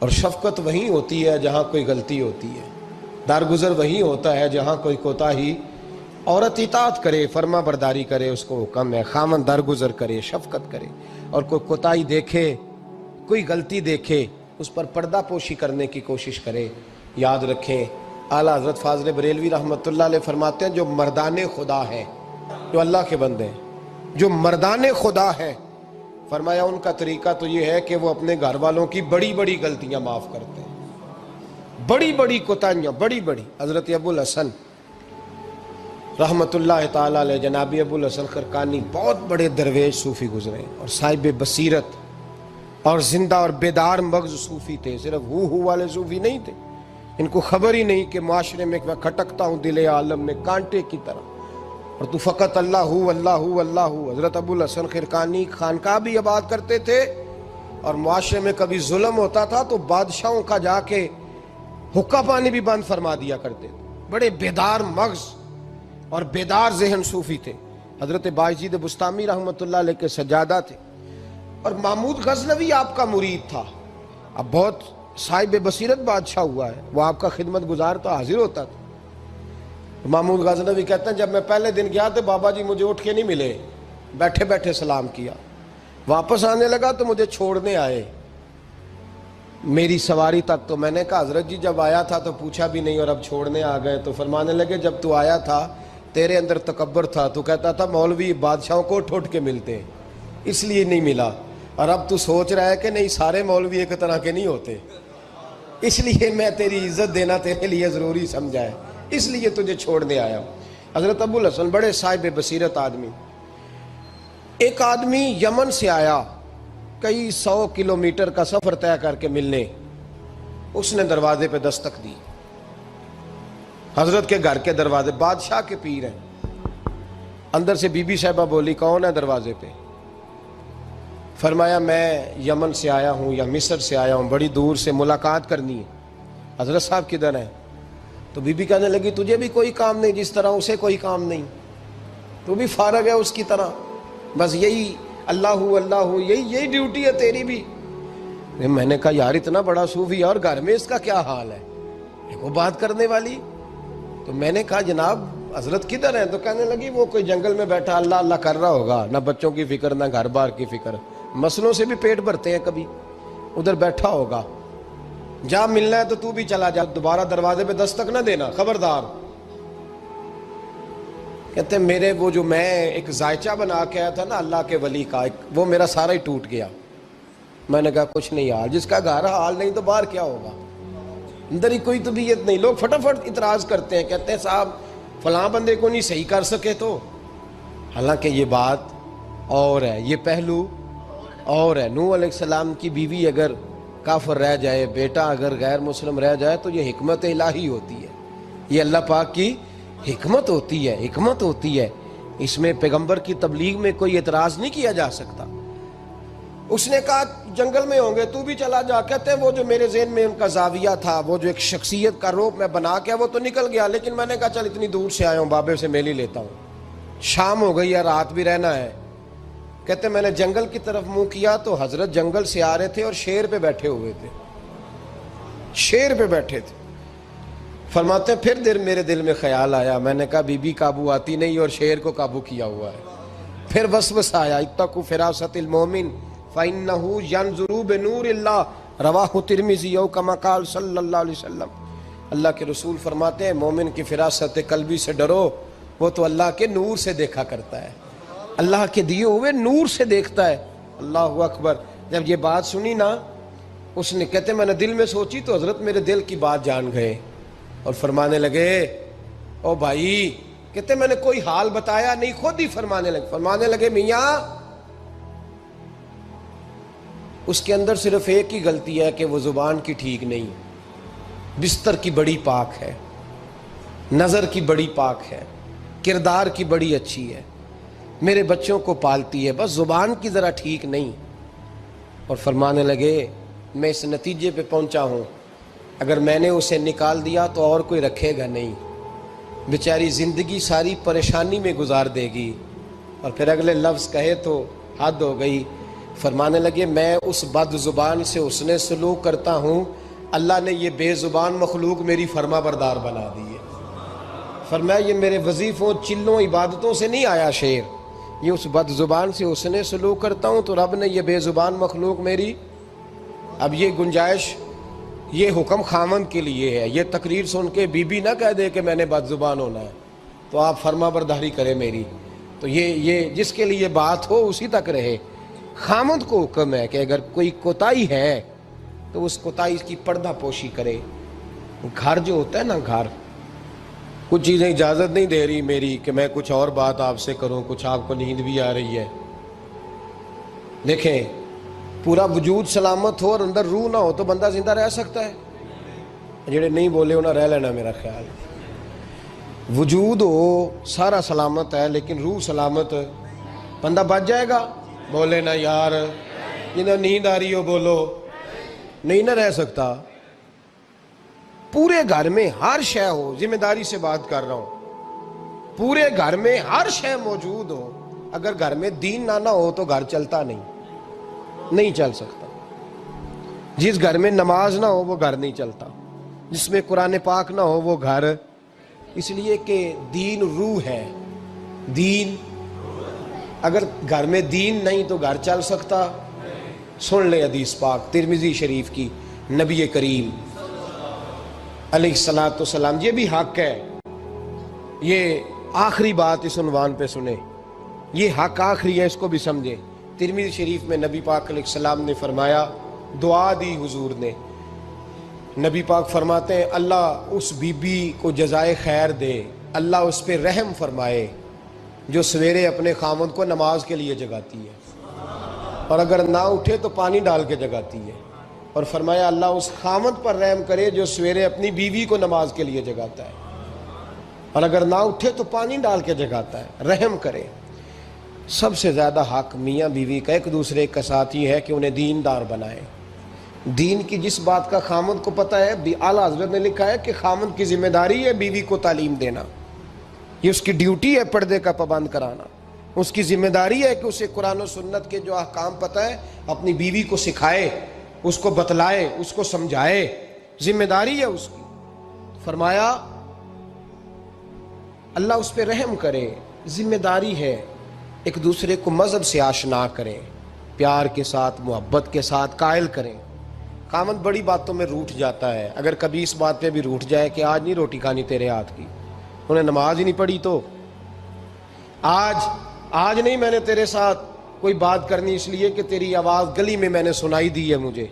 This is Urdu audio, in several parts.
اور شفقت وہیں ہوتی ہے جہاں کوئی غلطی ہوتی ہے، درگزر وہیں ہوتا ہے جہاں کوئی کوتاہی۔ عورت اطاعت کرے، فرما برداری کرے، اس کو حکم ہے، خامن درگزر کرے، شفقت کرے، اور کوئی کوتاہی دیکھے، کوئی غلطی دیکھے، اس پر پردہ پوشی کرنے کی کوشش کرے۔ یاد رکھیں اعلیٰ حضرت فاضل بریلوی رحمۃ اللہ علیہ فرماتے ہیں جو مردان خدا ہیں، جو اللہ کے بندے ہیں، جو مردان خدا ہیں، فرمایا ان کا طریقہ تو یہ ہے کہ وہ اپنے گھر والوں کی بڑی بڑی غلطیاں معاف کرتے ہیں، بڑی بڑی کوتاہیاں، بڑی بڑی۔ حضرت ابو الحسن رحمۃ اللہ تعالیٰ علیہ، جنابی ابو الحسن خرقانی بہت بڑے درویش صوفی گزرے اور صاحب بصیرت اور زندہ اور بیدار مغز صوفی تھے، صرف ہو والے صوفی نہیں تھے۔ ان کو خبر ہی نہیں کہ معاشرے میں میں کھٹکتا ہوں دل عالم میں کانٹے کی طرح، اور تو فقط اللہ ہو اللہ ہو اللہ ہو۔ حضرت ابو الحسن خرقانی خانقاہ بھی آباد کرتے تھے، اور معاشرے میں کبھی ظلم ہوتا تھا تو بادشاہوں کا جا کے حقہ پانی بھی بند فرما دیا کرتے تھے۔ بڑے بیدار مغز اور بیدار ذہن صوفی تھے۔ حضرت بایزید بسطامی رحمۃ اللہ علیہ کے سجادہ تھے، اور محمود غزنوی آپ کا مرید تھا۔ اب بہت صاحب بصیرت بادشاہ ہوا ہے، وہ آپ کا خدمت گزار تو حاضر ہوتا تھا۔ محمود غزنوی کہتے ہیں جب میں پہلے دن گیا تو بابا جی مجھے اٹھ کے نہیں ملے، بیٹھے بیٹھے سلام کیا، واپس آنے لگا تو مجھے چھوڑنے آئے میری سواری تک، تو میں نے کہا حضرت جی جب آیا تھا تو پوچھا بھی نہیں اور اب چھوڑنے آ گئے۔ تو فرمانے لگے جب تو آیا تھا تیرے اندر تکبر تھا، تو کہتا تھا مولوی بادشاہوں کو اٹھ اٹھ کے ملتے ہیں اس لیے نہیں ملا، اور اب تو سوچ رہا ہے کہ نہیں سارے مولوی ایک طرح کے نہیں ہوتے، اس لیے میں تیری عزت دینا تیرے لیے ضروری سمجھا ہے، اس لیے تجھے چھوڑنے آیا ہوں۔ حضرت ابو الحسن بڑے صاحب بصیرت آدمی۔ ایک آدمی یمن سے آیا کئی 100 کلومیٹر کا سفر طے کر کے ملنے، اس نے دروازے پہ دستک دی، حضرت کے گھر کے دروازے، بادشاہ کے پیر ہیں۔ اندر سے بی بی صاحبہ بولی کون ہے دروازے پہ؟ فرمایا میں یمن سے آیا ہوں یا مصر سے آیا ہوں، بڑی دور سے ملاقات کرنی ہے۔ حضرت صاحب کدھر ہیں؟ تو بی بی کہنے لگی تجھے بھی کوئی کام نہیں جس طرح اسے کوئی کام نہیں، تو بھی فارغ ہے اس کی طرح، بس یہی اللہ ہو اللہ ہو، یہی ڈیوٹی ہے تیری بھی۔ میں نے کہا یار اتنا بڑا صوفی اور گھر میں اس کا کیا حال ہے، وہ بات کرنے والی۔ تو میں نے کہا جناب حضرت کدھر ہیں؟ تو کہنے لگی وہ کوئی جنگل میں بیٹھا اللہ اللہ کر رہا ہوگا، نہ بچوں کی فکر نہ گھر بار کی فکر، مسئلوں سے بھی پیٹ بھرتے ہیں کبھی، ادھر بیٹھا ہوگا، جا ملنا ہے تو بھی چلا جا، دوبارہ دروازے پہ دستک نہ دینا خبردار۔ کہتے ہیں میرے وہ جو میں ایک ذائچہ بنا کے آیا تھا نا اللہ کے ولی کا، وہ میرا سارا ہی ٹوٹ گیا۔ میں نے کہا کچھ نہیں حال، جس کا گھر حال نہیں تو باہر کیا ہوگا، اندر ہی کوئی طبیعت نہیں۔ لوگ فٹافٹ اعتراض کرتے ہیں، کہتے ہیں صاحب فلاں بندے کو نہیں صحیح کر سکے تو، حالانکہ یہ بات اور ہے، یہ پہلو اور ہے۔ نوح علیہ السلام کی بیوی اگر کافر رہ جائے، بیٹا اگر غیر مسلم رہ جائے تو یہ حکمت الہی ہوتی ہے، یہ اللہ پاک کی حکمت ہوتی ہے، حکمت ہوتی ہے، اس میں پیغمبر کی تبلیغ میں کوئی اعتراض نہیں کیا جا سکتا۔ اس نے کہا جنگل میں ہوں گے تو بھی چلا جا۔ کہتے ہیں وہ جو میرے ذہن میں ان کا زاویہ تھا، وہ جو ایک شخصیت کا روپ میں بنا کے وہ تو نکل گیا، لیکن میں نے کہا چل اتنی دور سے آیا ہوں بابے سے میل ہی لیتا ہوں، شام ہو گئی ہے رات بھی رہنا ہے۔ کہتے میں نے جنگل کی طرف منہ کیا تو حضرت جنگل سے آ رہے تھے اور شیر پہ بیٹھے ہوئے تھے، شیر پہ بیٹھے تھے۔ فرماتے ہیں پھر میرے دل میں خیال آیا، میں نے کہا بی بی قابو آتی نہیں اور شیر کو قابو کیا ہوا ہے۔ پھر وسوسہ آیا اتقوا فراست المومن فإنہ ینظر بنور اللہ، رواہ ترمذی او کما قال صلی اللہ علیہ وسلم۔ اللہ کے رسول فرماتے ہیں مومن کی فراست قلبی سے ڈرو، وہ تو اللہ کے نور سے دیکھا کرتا ہے، اللہ کے دیے ہوئے نور سے دیکھتا ہے۔ اللہ اکبر۔ جب یہ بات سنی نا، اس نے کہتے میں نے دل میں سوچی تو حضرت میرے دل کی بات جان گئے اور فرمانے لگے او بھائی، کہتے میں نے کوئی حال بتایا نہیں، خود ہی فرمانے لگے میاں اس کے اندر صرف ایک ہی غلطی ہے کہ وہ زبان کی ٹھیک نہیں، بستر کی بڑی پاک ہے، نظر کی بڑی پاک ہے، کردار کی بڑی اچھی ہے، میرے بچوں کو پالتی ہے، بس زبان کی ذرا ٹھیک نہیں۔ اور فرمانے لگے میں اس نتیجے پہ پہنچا ہوں اگر میں نے اسے نکال دیا تو اور کوئی رکھے گا نہیں، بیچاری زندگی ساری پریشانی میں گزار دے گی، اور پھر اگلے لفظ کہے تو حد ہو گئی، فرمانے لگے میں اس بد زبان سے اس نے سلوک کرتا ہوں، اللہ نے یہ بے زبان مخلوق میری فرما بردار بنا دی ہے۔ فرمایا یہ میرے وظیفوں چلوں عبادتوں سے نہیں آیا شعر، یہ اس بد زبان سے اس نے سلوک کرتا ہوں تو رب نے یہ بے زبان مخلوق میری۔ اب یہ گنجائش، یہ حکم خامند کے لیے ہے، یہ تقریر سن کے بی بی نہ کہہ دے کہ میں نے بد زبان ہونا ہے تو آپ فرما برداری کریں میری، تو یہ جس کے لیے بات ہو اسی تک رہے۔ خامند کو حکم ہے کہ اگر کوئی کوتاہی ہے تو اس کوتاہی کی پردہ پوشی کرے۔ گھر جو ہوتا ہے نا، گھر کچھ چیزیں اجازت نہیں دے رہی میری کہ میں کچھ اور بات آپ سے کروں، کچھ آپ کو نیند بھی آ رہی ہے۔ دیکھیں پورا وجود سلامت ہو اور اندر روح نہ ہو تو بندہ زندہ رہ سکتا ہے؟ جڑے نہیں بولے انہیں رہ لینا میرا خیال۔ وجود ہو سارا سلامت ہے لیکن روح سلامت، بندہ بچ جائے گا؟ بولے نا یار، جنہیں نیند آ رہی ہو بولو، نہیں نہ رہ سکتا۔ پورے گھر میں ہر شے ہو، ذمہ داری سے بات کر رہا ہوں، پورے گھر میں ہر شے موجود ہو، اگر گھر میں دین نہ ہو تو گھر چلتا نہیں چل سکتا۔ جس گھر میں نماز نہ ہو وہ گھر نہیں چلتا، جس میں قرآن پاک نہ ہو وہ گھر، اس لیے کہ دین روح ہے۔ دین اگر گھر میں دین نہیں تو گھر چل سکتا؟ سن لے حدیث پاک ترمذی شریف کی، نبی کریم علیہ الصلوۃ والسلام، یہ بھی حق ہے، یہ آخری بات اس عنوان پہ سنیں، یہ حق آخری ہے، اس کو بھی سمجھیں۔ ترمذی شریف میں نبی پاک علیہ السلام نے فرمایا، دعا دی حضور نے، نبی پاک فرماتے ہیں اللہ اس بی بی کو جزائے خیر دے، اللہ اس پہ رحم فرمائے جو سویرے اپنے خامند کو نماز کے لیے جگاتی ہے، اور اگر نہ اٹھے تو پانی ڈال کے جگاتی ہے، اور فرمایا اللہ اس خامند پر رحم کرے جو سویرے اپنی بیوی کو نماز کے لیے جگاتا ہے، اور اگر نہ اٹھے تو پانی ڈال کے جگاتا ہے، رحم کرے۔ سب سے زیادہ حق میاں بیوی کا ایک دوسرے کا ساتھ یہ ہے کہ انہیں دیندار بنائے۔ دین کی جس بات کا خامند کو پتہ ہے، اعلیٰ حضرت نے لکھا ہے کہ خامند کی ذمہ داری ہے بیوی کو تعلیم دینا، یہ اس کی ڈیوٹی ہے پردے کا پابند کرانا، اس کی ذمہ داری ہے کہ اسے قرآن و سنت کے جو احکام پتہ ہے اپنی بیوی کو سکھائے، اس کو بتلائے، اس کو سمجھائے، ذمہ داری ہے اس کی۔ فرمایا اللہ اس پہ رحم کرے، ذمہ داری ہے، ایک دوسرے کو مذہب سے آشنا کریں، پیار کے ساتھ محبت کے ساتھ قائل کریں۔ خامند بڑی باتوں میں روٹھ جاتا ہے، اگر کبھی اس بات پہ بھی روٹھ جائے کہ آج نہیں روٹی کھانی تیرے ہاتھ کی، انہیں نماز ہی نہیں پڑھی تو آج نہیں میں نے تیرے ساتھ کوئی بات کرنی اس لیے کہ تیری آواز گلی میں نے سنائی دی ہے مجھے،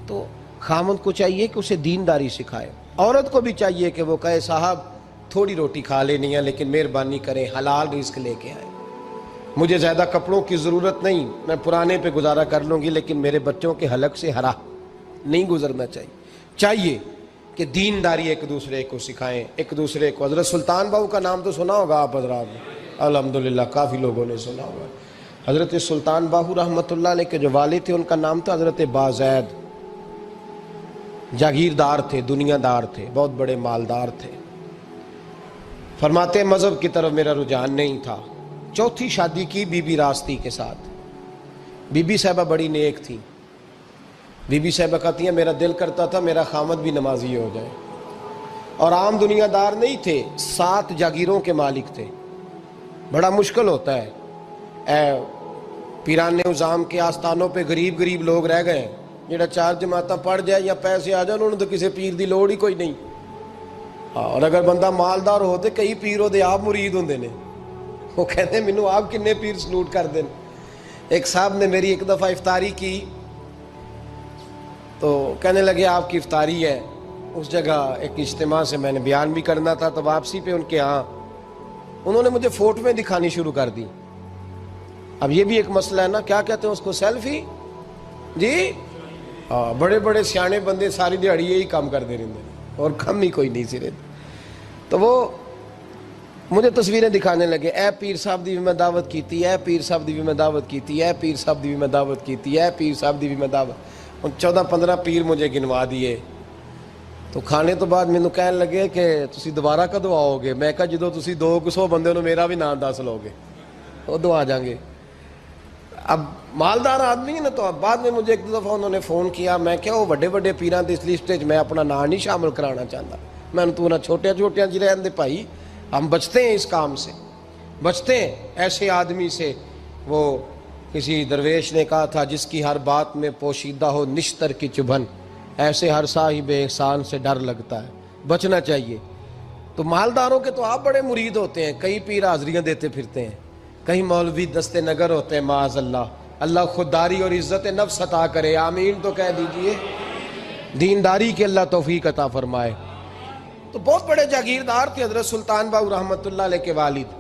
تو خامند کو چاہیے کہ اسے دینداری سکھائے۔ عورت کو بھی چاہیے کہ وہ کہے صاحب تھوڑی روٹی کھا لینی ہے لیکن مہربانی کریں حلال رزق لے کے آئے، مجھے زیادہ کپڑوں کی ضرورت نہیں، میں پرانے پہ گزارا کر لوں گی لیکن میرے بچوں کے حلق سے ہرا نہیں گزرنا چاہیے کہ دینداری ایک دوسرے کو سکھائیں، ایک دوسرے کو۔ حضرت سلطان باہو کا نام تو سنا ہوگا آپ حضرات نے، الحمدللہ کافی لوگوں نے سنا ہوگا۔ حضرت سلطان باہو رحمۃ اللہ علیہ کے جو والد تھے ان کا نام تھا حضرت بازید، جاگیردار تھے، دنیا دار تھے، بہت بڑے مالدار تھے۔ فرماتے مذہب کی طرف میرا رجحان نہیں تھا، چوتھی شادی کی بی بی راستی کے ساتھ۔ بی بی صاحبہ بڑی نیک تھی، بی بی صاحبہ کہتی ہیں میرا دل کرتا تھا میرا خامد بھی نمازی ہو جائے، اور عام دنیا دار نہیں تھے، 7 جاگیروں کے مالک تھے۔ بڑا مشکل ہوتا ہے، پیران نظام کے آستانوں پہ غریب لوگ رہ گئے، جڑا 4 جماعتاں پڑھ جائے یا پیسے آ جائیں انہوں تو کسی پیر دی لوڑ ہی کوئی نہیں، اور اگر بندہ مالدار ہو تو کئی پیر دے آپ مرید ہوندے نے، وہ کہتے ہیں مینوں آپ کنے پیر سلوٹ کر دیں۔ ایک صاحب نے میری ایک دفعہ افطاری کی تو کہنے لگے آپ کی افطاری ہے، اس جگہ ایک اجتماع سے میں نے بیان بھی کرنا تھا، تو واپسی پہ ان کے ہاں انہوں نے مجھے فوٹویں دکھانی شروع کر دی۔ اب یہ بھی ایک مسئلہ ہے نا، کیا کہتے ہیں اس کو، سیلفی جی، بڑے بڑے سیانے بندے ساری دیہڑی یہی کام کرتے رہتے اور کم ہی کوئی نہیں سرے، تو وہ مجھے تصویریں دکھانے لگے، اے پیر صاحب دی بھی میں دعوت کیتی، اے پیر صاحب دی بھی میں دعوت کیتی، اے پیر صاحب دی بھی میں دعوت کیتی، اے پیر صاحب دی بھی میں دعوت، 14-15 پیر مجھے گنوا دیے۔ تو کھانے تو بعد مینوں کہنے لگے کہ تسی دوبارہ کدو آؤ گے؟ میں کہا جدو تسی 200 بندے نو میرا بھی نام دس لو گے ادو آ جاؤں گے۔ اب مالدار آدمی ہے نا، تو اب بعد میں مجھے ایک دفعہ انہوں نے فون کیا، میں کیا وہ بڑے بڑے پیران دی اس لسٹ میں اپنا نام نہیں شامل کرانا چاہتا، میں نے تو نہ چھوٹے چھوٹے جی رہن دے بھائی، ہم بچتے ہیں اس کام سے، بچتے ہیں ایسے آدمی سے۔ وہ کسی درویش نے کہا تھا جس کی ہر بات میں پوشیدہ ہو نشتر کی چبھن، ایسے ہر صاحب احسان سے ڈر لگتا ہے، بچنا چاہیے۔ تو مالداروں کے تو آپ بڑے مرید ہوتے ہیں، کئی پیر حاضریاں دیتے پھرتے ہیں، کہیں مولوی دستے نگر ہوتے ہیں، معاذ اللہ، اللہ خودداری اور عزت نفس عطا کرے، آمین تو کہہ دیجئے، دینداری کے اللہ توفیق عطا فرمائے۔ تو بہت بڑے جاگیردار تھے حضرت سلطان باہو رحمۃ اللہ علیہ کے والد۔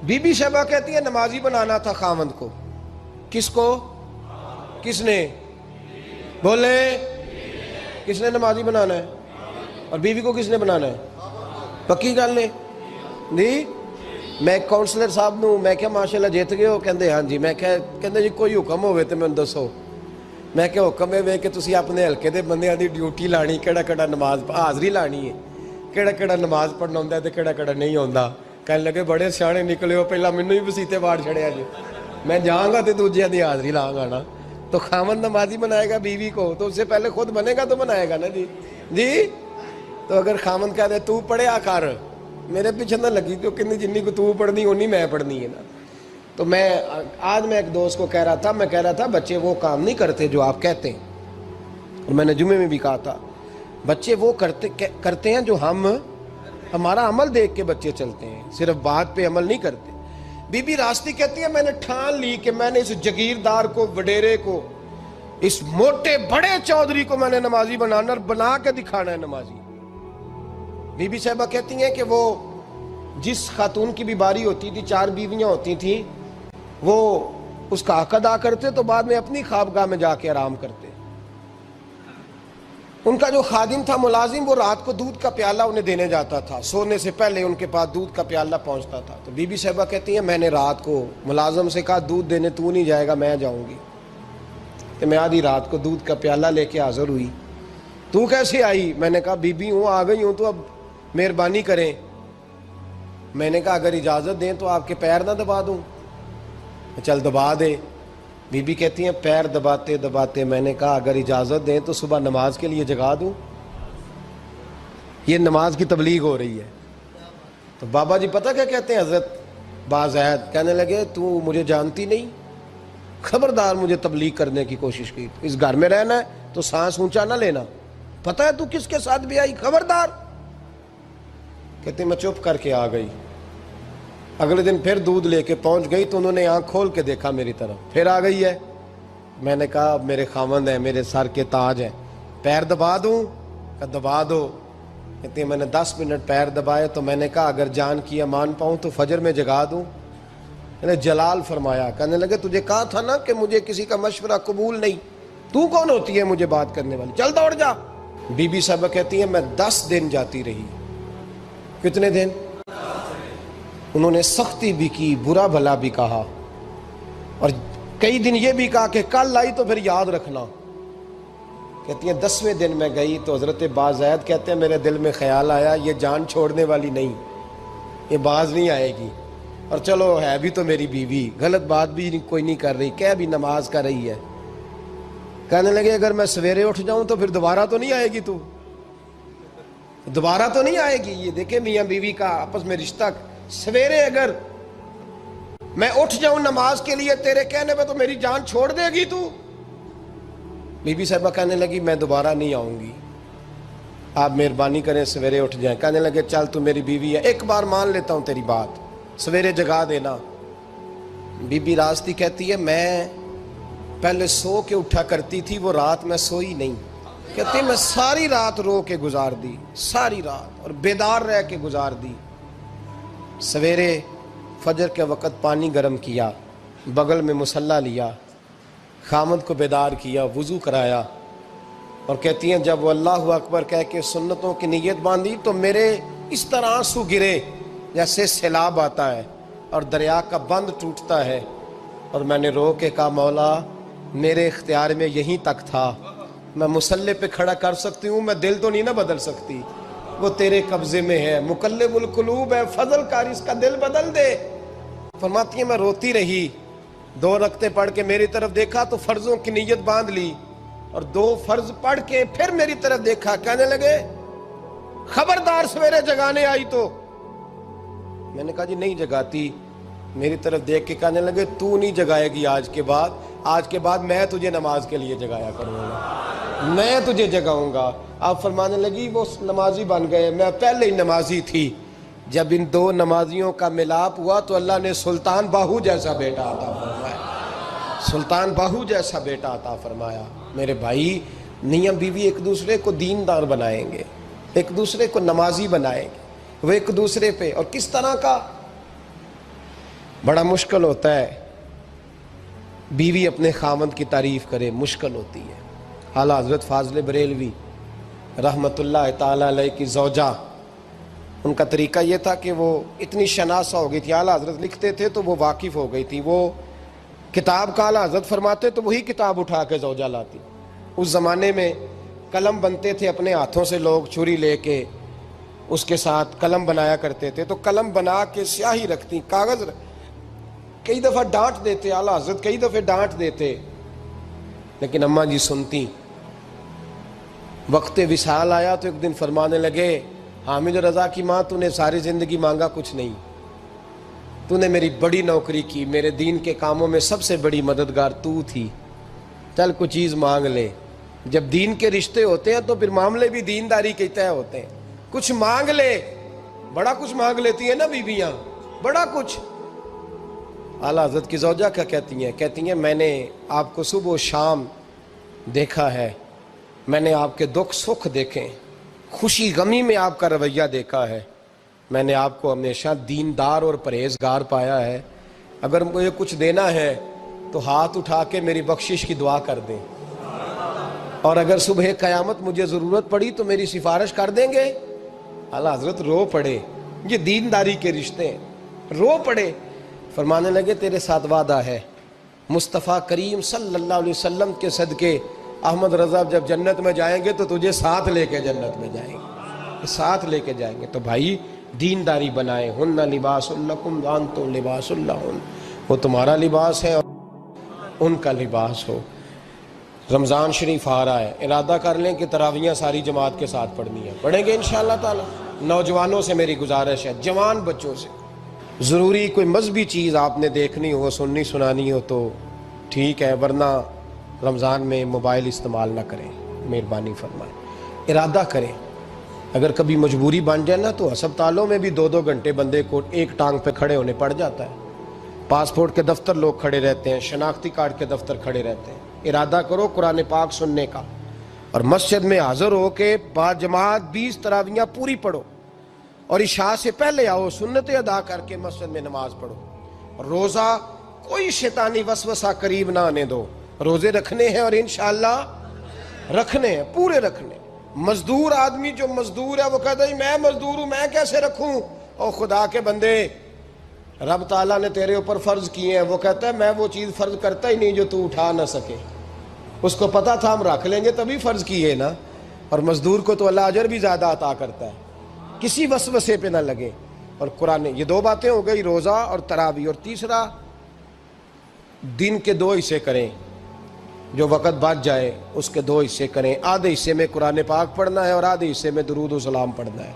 بی بی شیبہ کہتی ہے نمازی بنانا تھا خاوند کو۔ کس کو؟ کس نے؟ بولے، کس نے نمازی بنانا ہے؟ اور بیوی کو کس نے بنانا ہے؟ پکی گل نے نہیں؟ میں کونسلر صاحب نو میں کیا ماشاءاللہ جیت گئے ہو؟ کہندے ہاں جی۔ میں کہندے جی کوئی حکم ہوئے تو میں دسو۔ میں کہ حکم ہے کہ تسی اپنے حلقے دے بندیاں دی ڈیوٹی لانی، کیڑا کیڑا نماز حاضری لانی ہے، کیڑا کیڑا نماز پڑھنا ہوندا ہے تے کیڑا کیڑا نہیں ہوندا۔ کہنے لگے بڑے سیانے نکلے ہو، پہلا مینوں ہی وسیتے واڑ چھڑیا جی، میں جاؤں گا تے دوجیاں دی حاضری لاں گا نا۔ تو خاوند نمازی بنائے گا بیوی کو تو اس سے پہلے خود بنے گا تو بنائے گا نا جی۔ جی تو اگر خاوند کہہ دے تو پڑھیا کر، میرے پیچھے نہ لگی تو کتنی جنی کو تو پڑھنی اونی میں پڑھنی ہے نا۔ تو میں آج میں ایک دوست کو کہہ رہا تھا، میں کہہ رہا تھا بچے وہ کام نہیں کرتے جو آپ کہتے ہیں، اور میں نے جمعے میں بھی کہا تھا بچے وہ کرتے ہیں جو ہمارا عمل دیکھ کے بچے چلتے ہیں، صرف بات پہ عمل نہیں کرتے۔ بی بی راستی کہتی ہے میں نے ٹھان لی کہ میں نے اس جگیردار کو، وڈیرے کو، اس موٹے بڑے چودھری کو میں نے نمازی بنانا اور بنا کے دکھانا ہے نمازی۔ بی بی صاحبہ کہتی ہیں کہ وہ جس خاتون کی بھی باری ہوتی تھی، 4 بیویاں ہوتی تھیں، وہ اس کا حق ادا کرتے تو بعد میں اپنی خوابگاہ میں جا کے آرام کرتے۔ ان کا جو خادم تھا ملازم، وہ رات کو دودھ کا پیالہ انہیں دینے جاتا تھا، سونے سے پہلے ان کے پاس دودھ کا پیالہ پہنچتا تھا۔ تو بی بی صاحبہ کہتی ہیں میں نے رات کو ملازم سے کہا دودھ دینے تو نہیں جائے گا، میں جاؤں گی۔ تو میں آدھی رات کو دودھ کا پیالہ لے کے حاضر ہوئی۔ تو کیسے آئی؟ میں نے کہا بی بی ہوں، آ گئی ہوں، تو اب مہربانی کریں۔ میں نے کہا اگر اجازت دیں تو آپ کے پیر نہ دبا دوں؟ چل دبا دے۔ بی بی کہتی ہیں پیر دباتے دباتے میں نے کہا اگر اجازت دیں تو صبح نماز کے لیے جگا دوں؟ یہ نماز کی تبلیغ ہو رہی ہے۔ تو بابا جی پتہ کیا کہتے ہیں حضرت بازید؟ کہنے لگے تو مجھے جانتی نہیں، خبردار مجھے تبلیغ کرنے کی کوشش کی، اس گھر میں رہنا ہے تو سانس اونچا نہ لینا، پتہ ہے تو کس کے ساتھ بھی آئی، خبردار۔ کہتے میں چپ کر کے آ گئی۔ اگلے دن پھر دودھ لے کے پہنچ گئی تو انہوں نے آنکھ کھول کے دیکھا میری طرف، پھر آ گئی ہے۔ میں نے کہا میرے خاوند ہیں، میرے سر کے تاج ہیں، پیر دبا دوں؟ کہ دبا دو۔ کہتے ہیں میں نے 10 منٹ پیر دبائے تو میں نے کہا اگر جان کی امان پاؤں تو فجر میں جگا دوں؟ میں نے جلال فرمایا۔ کہنے لگے تجھے کہا تھا نا کہ مجھے کسی کا مشورہ قبول نہیں، تو کون ہوتی ہے مجھے بات کرنے والی، چل دوڑ جا۔ بی بی صاحبہ کہتی ہیں میں 10 دن جاتی رہی۔ کتنے دن؟ انہوں نے سختی بھی کی، برا بھلا بھی کہا، اور کئی دن یہ بھی کہا کہ کل آئی تو پھر یاد رکھنا۔ کہتی ہیں 10ویں دن میں گئی تو حضرت بازید کہتے ہیں میرے دل میں خیال آیا یہ جان چھوڑنے والی نہیں، یہ باز نہیں آئے گی، اور چلو ہے بھی تو میری بیوی، غلط بات بھی کوئی نہیں کر رہی، کہہ بھی نماز کر رہی ہے۔ کہنے لگے اگر میں سویرے اٹھ جاؤں تو پھر دوبارہ تو نہیں آئے گی، تو دوبارہ تو نہیں آئے گی۔ یہ دیکھیں میاں بیوی کا آپس میں رشتہ، سویرے اگر میں اٹھ جاؤں نماز کے لیے تیرے کہنے پہ تو میری جان چھوڑ دے گی تو؟ بی بی صاحبہ کہنے لگی میں دوبارہ نہیں آؤں گی، آپ مہربانی کریں سویرے اٹھ جائیں۔ کہنے لگے چل تو میری بیوی ہے، ایک بار مان لیتا ہوں تیری بات، سویرے جگا دینا۔ بی بی راستی کہتی ہے میں پہلے سو کے اٹھا کرتی تھی، وہ رات میں سوئی نہیں، کہتی میں ساری رات رو کے گزار دی، ساری رات، اور بیدار رہ کے گزار دی۔ سویرے فجر کے وقت پانی گرم کیا، بغل میں مصلی لیا، خامد کو بیدار کیا، وضو کرایا، اور کہتی ہیں جب وہ اللہ اکبر کہہ کے سنتوں کی نیت باندھی تو میرے اس طرح آنسو گرے جیسے سیلاب آتا ہے اور دریا کا بند ٹوٹتا ہے، اور میں نے رو کے کہا مولا میرے اختیار میں یہیں تک تھا، میں مصلی پہ کھڑا کر سکتی ہوں، میں دل تو نہیں نہ بدل سکتی، وہ تیرے قبضے میں ہے، مقلب القلوب ہے، فضل کر اس کا دل بدل دے۔ فرماتی ہیں میں روتی رہی، 2 رکعتیں پڑھ کے میری طرف دیکھا تو فرضوں کی نیت باندھ لی، اور 2 فرض پڑھ کے پھر میری طرف دیکھا، کہنے لگے خبردار سویرے جگانے آئی تو۔ میں نے کہا جی نہیں جگاتی۔ میری طرف دیکھ کے کہنے لگے تو نہیں جگائے گی آج کے بعد میں تجھے نماز کے لیے جگایا کروں گا، میں تجھے جگاؤں گا۔ آپ فرمانے لگی وہ نمازی بن گئے، میں پہلے ہی نمازی تھی۔ جب ان 2 نمازیوں کا ملاپ ہوا تو اللہ نے سلطان باہو جیسا بیٹا عطا فرمایا، سلطان باہو جیسا بیٹا عطا فرمایا۔ میرے بھائی، میاں بیوی ایک دوسرے کو دیندار بنائیں گے، ایک دوسرے کو نمازی بنائیں گے، وہ ایک دوسرے پہ، اور کس طرح کا؟ بڑا مشکل ہوتا ہے بیوی اپنے خاوند کی تعریف کرے، مشکل ہوتی ہے۔ اعلیٰ حضرت فاضل بریلوی رحمت اللہ تعالی علیہ کی زوجہ، ان کا طریقہ یہ تھا کہ وہ اتنی شناسہ ہو گئی تھی، اعلیٰ حضرت لکھتے تھے تو وہ واقف ہو گئی تھی، وہ کتاب کا اعلیٰ حضرت فرماتے تو وہی کتاب اٹھا کے زوجہ لاتی۔ اس زمانے میں قلم بنتے تھے اپنے ہاتھوں سے، لوگ چھری لے کے اس کے ساتھ قلم بنایا کرتے تھے، تو قلم بنا کے سیاہی رکھتی، کاغذ کئی دفعہ ڈانٹ دیتے، اعلیٰ حضرت کئی دفعہ ڈانٹ دیتے، لیکن اماں جی سنتی۔ وقت وصال آیا تو ایک دن فرمانے لگے حامد رضا کی ماں، تو نے ساری زندگی مانگا کچھ نہیں، تو نے میری بڑی نوکری کی، میرے دین کے کاموں میں سب سے بڑی مددگار تو تھی، چل کچھ چیز مانگ لے۔ جب دین کے رشتے ہوتے ہیں تو پھر معاملے بھی دینداری کے طے ہوتے ہیں، کچھ مانگ لے۔ بڑا کچھ مانگ لیتی ہیں نا بیویاں، بڑا کچھ۔ اعلیٰ حضرت کی زوجہ کیا کہتی ہیں میں نے آپ کو صبح و شام دیکھا ہے، میں نے آپ کے دکھ سکھ دیکھے، خوشی غمی میں آپ کا رویہ دیکھا ہے، میں نے آپ کو ہمیشہ دیندار اور پرہیزگار پایا ہے، اگر مجھے کچھ دینا ہے تو ہاتھ اٹھا کے میری بخشش کی دعا کر دیں، اور اگر صبح قیامت مجھے ضرورت پڑی تو میری سفارش کر دیں گے۔ اعلیٰ حضرت رو پڑے، یہ دینداری کے رشتے ہیں، رو پڑے۔ فرمانے لگے تیرے ساتھ وعدہ ہے، مصطفیٰ کریم صلی اللہ علیہ وسلم کے صدقے احمد رضا جب جنت میں جائیں گے تو تجھے ساتھ لے کے جنت میں جائیں گے، ساتھ لے کے جائیں گے۔ تو بھائی دینداری بنائیں، ہن لباس لکم وانتم لباس لہن، وہ تمہارا لباس ہے اور ان کا لباس ہو۔ رمضان شریف آ رہا ہے، ارادہ کر لیں کہ تراویحیں ساری جماعت کے ساتھ پڑھنی ہے، پڑھیں گے انشاءاللہ تعالی۔ نوجوانوں سے میری گزارش ہے، جوان بچوں سے، ضروری کوئی مذہبی چیز آپ نے دیکھنی ہو، سننی سنانی ہو تو ٹھیک ہے، ورنہ رمضان میں موبائل استعمال نہ کریں، مہربانی فرمائیں، ارادہ کریں۔ اگر کبھی مجبوری بن جائے نا تو ہسپتالوں میں بھی 2-2 گھنٹے بندے کو ایک ٹانگ پہ کھڑے ہونے پڑ جاتا ہے، پاسپورٹ کے دفتر لوگ کھڑے رہتے ہیں، شناختی کارڈ کے دفتر کھڑے رہتے ہیں۔ ارادہ کرو قرآن پاک سننے کا، اور مسجد میں حاضر ہو کے با جماعت 20 تراویحیں پوری پڑھو، اور عشاء سے پہلے آؤ، سنتیں ادا کر کے مسجد میں نماز پڑھو۔ اور روزہ کوئی شیطانی وسوسہ قریب نہ آنے دو، روزے رکھنے ہیں اور انشاءاللہ رکھنے ہیں، پورے رکھنے۔ مزدور آدمی جو مزدور ہے وہ کہتا ہے میں مزدور ہوں، میں کیسے رکھوں؟ اور خدا کے بندے، رب تعالیٰ نے تیرے اوپر فرض کیے ہیں، وہ کہتا ہے میں وہ چیز فرض کرتا ہی نہیں جو تو اٹھا نہ سکے، اس کو پتا تھا ہم رکھ لیں گے تبھی فرض کیے نا۔ اور مزدور کو تو اللہ اجر بھی زیادہ عطا کرتا ہے، کسی وسوسے پہ نہ لگے۔ اور قرآن، یہ 2 باتیں ہو گئی، روزہ اور تراویح۔ اور تیسرا، دن کے 2 حصے کریں، جو وقت بچ جائے اس کے 2 حصے کریں، آدھے حصے میں قرآن پاک پڑھنا ہے اور آدھے حصے میں درود و سلام پڑھنا ہے،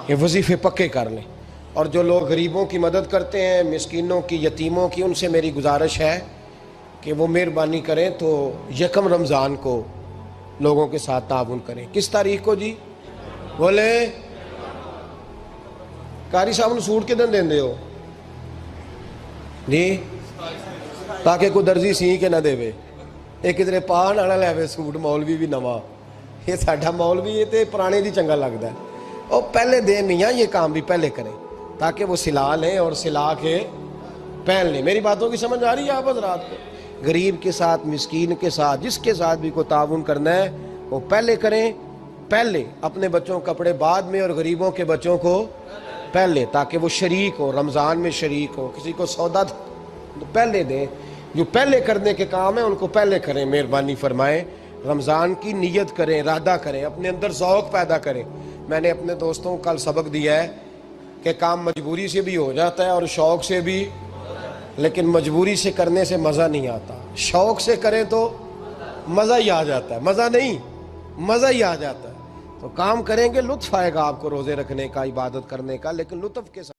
یہ وظیفے پکے کر لیں۔ اور جو لوگ غریبوں کی مدد کرتے ہیں، مسکینوں کی، یتیموں کی، ان سے میری گزارش ہے کہ وہ مہربانی کریں تو 1 رمضان کو لوگوں کے ساتھ تعاون کریں۔ کس تاریخ کو جی؟ بولے قاری صاحب نے سوٹ کدن دین دے ہو جی، تاکہ کوئی درزی سی کے نہ دے وے، ایک ادھر پاہن آنا لے وے سوٹ، مولوی بھی نواں، یہ ساڈا مولوی یہ تے پرانے دی چنگا لگتا ہے، اور پہلے دے میاں یہ کام بھی پہلے کریں تاکہ وہ سلا لیں اور سلا کے پہن لیں۔ میری باتوں کی سمجھ آ رہی ہے آپ حضرات کو؟ غریب کے ساتھ، مسکین کے ساتھ، جس کے ساتھ بھی کوئی تعاون کرنا ہے وہ پہلے کریں، پہلے اپنے بچوں کو کپڑے بعد میں اور غریبوں کے بچوں کو پہلے، تاکہ وہ شریک ہو، رمضان میں شریک ہو، کسی کو سودا پہلے دیں، جو پہلے کرنے کے کام ہیں ان کو پہلے کریں، مہربانی فرمائیں۔ رمضان کی نیت کریں، ارادہ کریں، اپنے اندر ذوق پیدا کریں۔ میں نے اپنے دوستوں کو کل سبق دیا ہے کہ کام مجبوری سے بھی ہو جاتا ہے اور شوق سے بھی، لیکن مجبوری سے کرنے سے مزہ نہیں آتا. شوق سے کریں تو مزہ ہی آ جاتا ہے, مزہ نہیں مزہ ہی آ جاتا ہے. تو کام کریں گے, لطف آئے گا آپ کو روزے رکھنے کا, عبادت کرنے کا, لیکن لطف کے ساتھ.